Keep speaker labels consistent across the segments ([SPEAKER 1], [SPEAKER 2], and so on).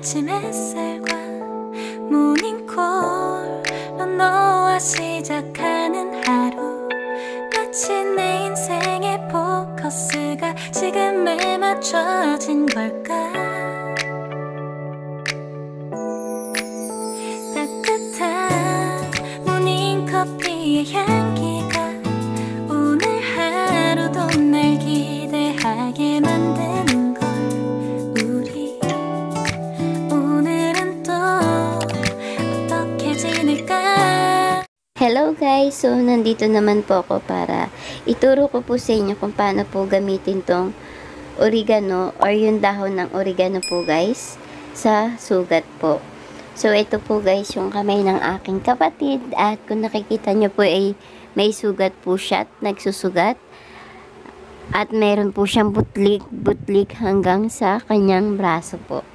[SPEAKER 1] 아침 햇살과 모닝콜로 너와 시작하는 하루 마치 내 인생의 포커스가 지금에 맞춰진 걸까. 따뜻한 모닝커피의 향기가 오늘 하루도 날 기대하게 만드는 걸. 우리 오늘은 또 어떻게 지낼까.
[SPEAKER 2] Hello guys! So, nandito naman po ako para ituro ko po sa inyo kung paano po gamitin tong oregano or yung dahon ng oregano po guys sa sugat po. So, ito po guys yung kamay ng aking kapatid at kung nakikita nyo po ay may sugat po siya at nagsusugat at meron po siyang butlik hanggang sa kanyang braso po.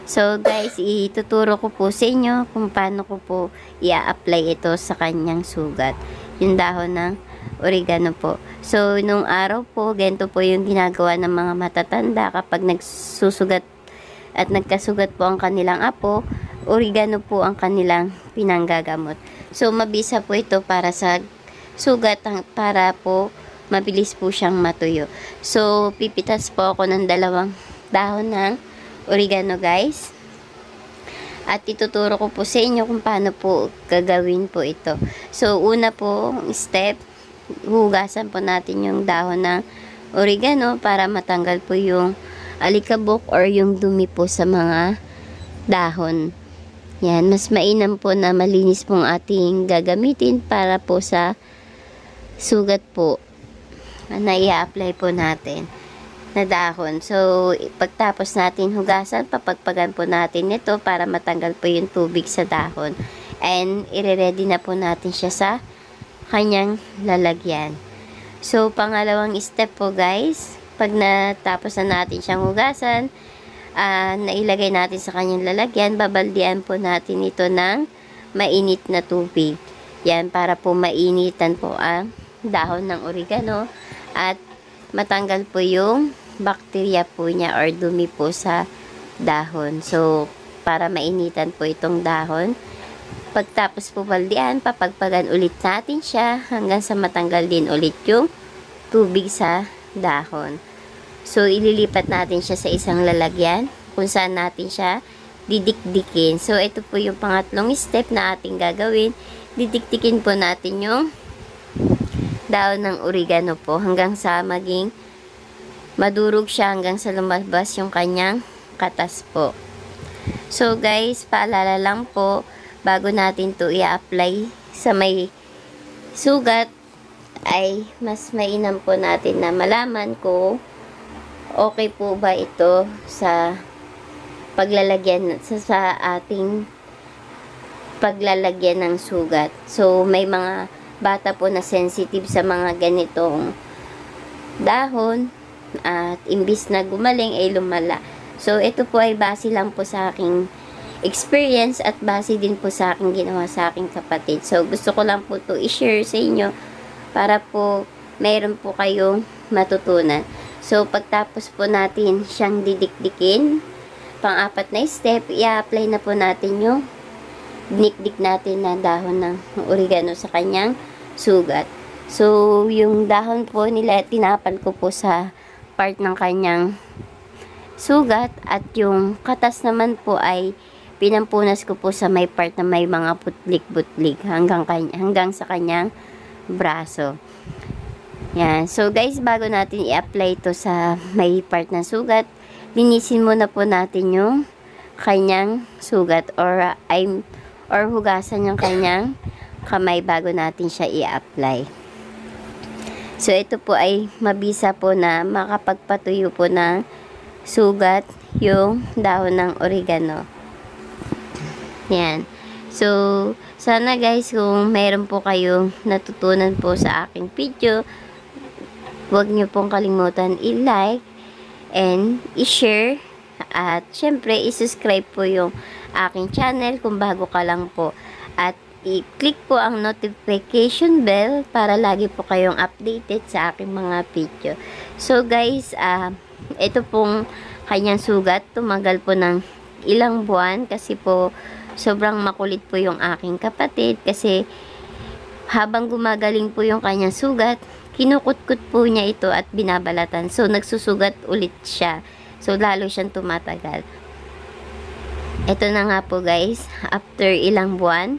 [SPEAKER 2] So guys, ituturo ko po sa inyo kung paano ko po i-apply ito sa kanyang sugat. Yung dahon ng oregano po. So, nung araw po, ganito po yung ginagawa ng mga matatanda kapag nagsusugat at nagkasugat po ang kanilang apo, oregano po ang kanilang pinanggagamot. So, mabisa po ito para sa sugat para po mabilis po siyang matuyo. So, pipitas po ako ng 2 dahon ng oregano guys. At ituturo ko po sa inyo kung paano po gagawin po ito. So, una po step, hugasan po natin yung dahon ng oregano para matanggal po yung alikabok or yung dumi po sa mga dahon. Yan, mas mainam po na malinis pong ating gagamitin para po sa sugat po na i-apply po natin na dahon. So, pagtapos natin hugasan, papagpagan po natin ito para matanggal po yung tubig sa dahon. And, ire-ready na po natin siya sa kanyang lalagyan. So, pangalawang step po guys, pag natapos na natin siyang hugasan, nailagay natin sa kanyang lalagyan, babaldian po natin ito ng mainit na tubig. Yan, para po mainitan po ang dahon ng oregano at matanggal po yung bakterya po niya or dumi po sa dahon. So, para mainitan po itong dahon. Pagtapos po baldian, papagpagan ulit natin siya hanggang sa matanggal din ulit yung tubig sa dahon. So, ililipat natin siya sa isang lalagyan kung saan natin siya didikdikin. So, ito po yung pangatlong step na ating gagawin. Didikdikin po natin yung dahon ng oregano po hanggang sa maging madurog siya hanggang sa lumabas yung kanyang katas po. So guys, paalala lang po, bago natin to i-apply sa may sugat, ay mas mainam po natin na malaman kung okay po ba ito sa paglalagyan sa ating paglalagyan ng sugat. So may mga bata po na sensitive sa mga ganitong dahon at imbis na gumaling ay lumala. So, ito po ay base lang po sa aking experience at base din po sa aking ginawa sa aking kapatid. So, gusto ko lang po to i-share sa inyo para po mayroon po kayong matutunan. So, pagtapos po natin siyang didikdikin, pang-apat na step, i-apply na po natin yung dinikdik natin na dahon ng oregano sa kanyang sugat. So, yung dahon po nila, tinapal ko po sa part ng kanyang sugat at yung katas naman po ay pinampunas ko po sa may part na may mga putlik-butlik hanggang sa kanyang braso. Yan. So guys, bago natin i-apply ito sa may part ng sugat, linisin muna po natin yung kanyang sugat or hugasan yung kanyang kamay bago natin siya i-apply. So, ito po ay mabisa po na makapagpatuyo po ng sugat yung dahon ng oregano. Yan. So, sana guys, kung meron po kayong natutunan po sa aking video, huwag nyo pong kalimutan i-like and i-share. At, syempre, i-subscribe po yung aking channel kung bago ka lang po. At, i-click po ang notification bell para lagi po kayong updated sa aking mga video. So guys, ito pong kanyang sugat, tumagal po ng ilang buwan kasi po sobrang makulit po yung aking kapatid kasi habang gumagaling po yung kanyang sugat, kinukut-kut po niya ito at binabalatan. So, nagsusugat ulit siya. So, lalo siyang tumatagal. Ito na nga po guys, after ilang buwan.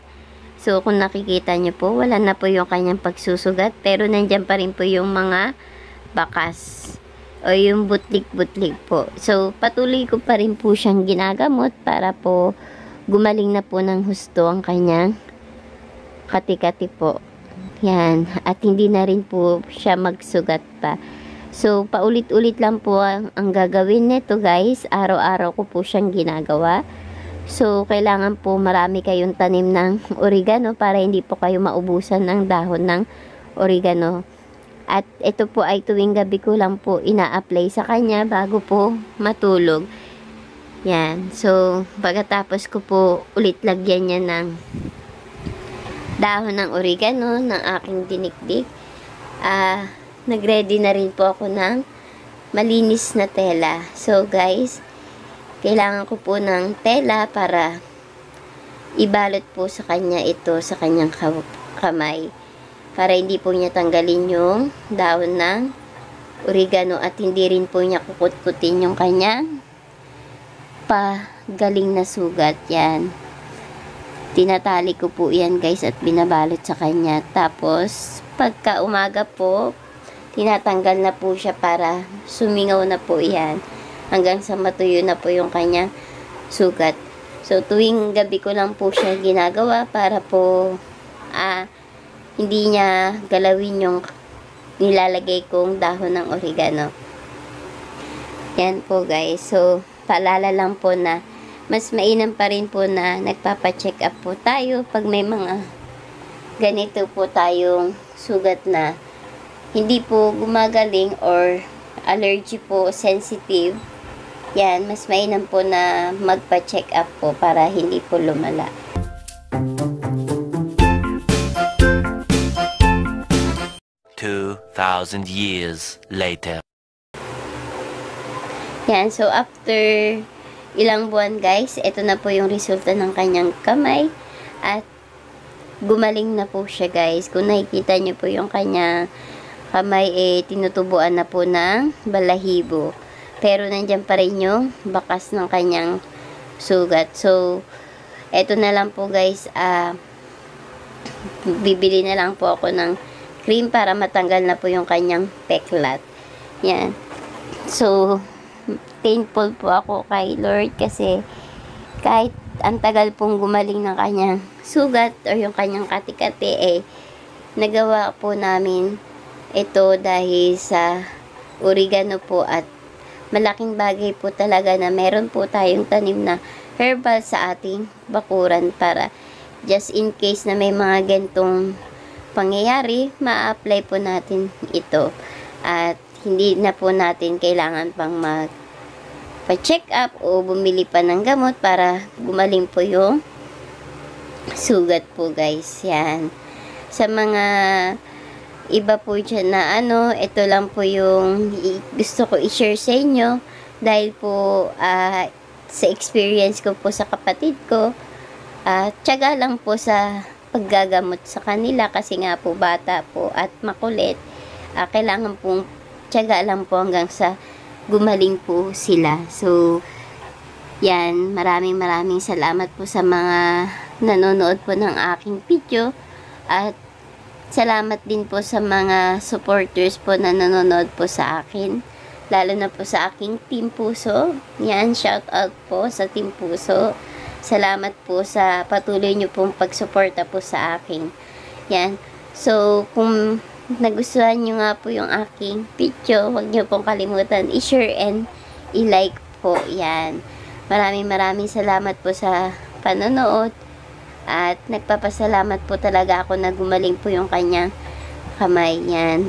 [SPEAKER 2] So, kung nakikita niyo po, wala na po yung kanyang pagsusugat. Pero, nandyan pa rin po yung mga bakas o yung butlik-butlik po. So, patuloy ko pa rin po siyang ginagamot para po gumaling na po ng husto ang kanyang kati-kati po. Yan. At hindi na rin po siya magsugat pa. So, paulit-ulit lang po ang gagawin nito guys. Araw-araw ko po siyang ginagawa. So, kailangan po marami kayong tanim ng oregano para hindi po kayo maubusan ng dahon ng oregano. At ito po ay tuwing gabi ko lang po ina-apply sa kanya bago po matulog. Yan. So, pagkatapos ko po ulit lagyan niya ng dahon ng oregano ng aking dinikdik. Nagready na rin po ako ng malinis na tela. So, guys, kailangan ko po ng tela para ibalot po sa kanya ito sa kanyang kamay. Para hindi po niya tanggalin yung dahon ng oregano at hindi rin po niya kukut-kutin yung kanyang pagaling na sugat. Yan. Tinatali ko po yan guys at binabalot sa kanya. Tapos, pagka umaga po, tinatanggal na po siya para sumingaw na po yan. Hanggang sa matuyo na po yung kanyang sugat. So, tuwing gabi ko lang po siya ginagawa para po hindi niya galawin yung nilalagay kong dahon ng oregano. Yan po guys. So, paalala lang po na mas mainam pa rin po na nagpapacheck up po tayo pag may mga ganito po tayong sugat na hindi po gumagaling or allergy po, sensitive. Yan, mas mainam po na magpa-check up po para hindi po lumala.
[SPEAKER 3] "2,000 years later."
[SPEAKER 2] Yan, so after ilang buwan guys, ito na po yung resulta ng kanyang kamay at gumaling na po siya guys. Kung nakikita nyo po yung kanyang kamay tinutubuan na po ng balahibo. Pero nandyan pa rin yung bakas ng kanyang sugat. So, ito na lang po guys, bibili na lang po ako ng cream para matanggal na po yung kanyang peklat. Yan. So, thankful po ako kay Lord kasi kahit ang tagal pong gumaling ng kanyang sugat o yung kanyang kati-kati nagawa po namin ito dahil sa oregano po at malaking bagay po talaga na meron po tayong tanim na herbal sa ating bakuran para just in case na may mga gantong pangyayari, ma-apply po natin ito at hindi na po natin kailangan pang pa-check up o bumili pa ng gamot para gumaling po yung sugat po guys. Yan. Sa mga iba po dyan na ito lang po yung gusto ko i-share sa inyo dahil po sa experience ko po sa kapatid ko, tiyaga lang po sa paggagamot sa kanila kasi nga po bata po at makulit. Kailangan pong tiyaga lang po hanggang sa gumaling po sila. So, yan. Maraming salamat po sa mga nanonood po ng aking video. At salamat din po sa mga supporters po na nanonood po sa akin. Lalo na po sa aking Team Puso. Yan, shout out po sa Team Puso. Salamat po sa patuloy nyo pong pagsuporta po sa akin. Yan. So, kung nagustuhan nyo nga po yung aking video, huwag nyo pong kalimutan i-share and i-like po. Yan. Maraming salamat po sa panonood at nagpapasalamat po talaga ako na gumaling po yung kanyang kamay. Yan.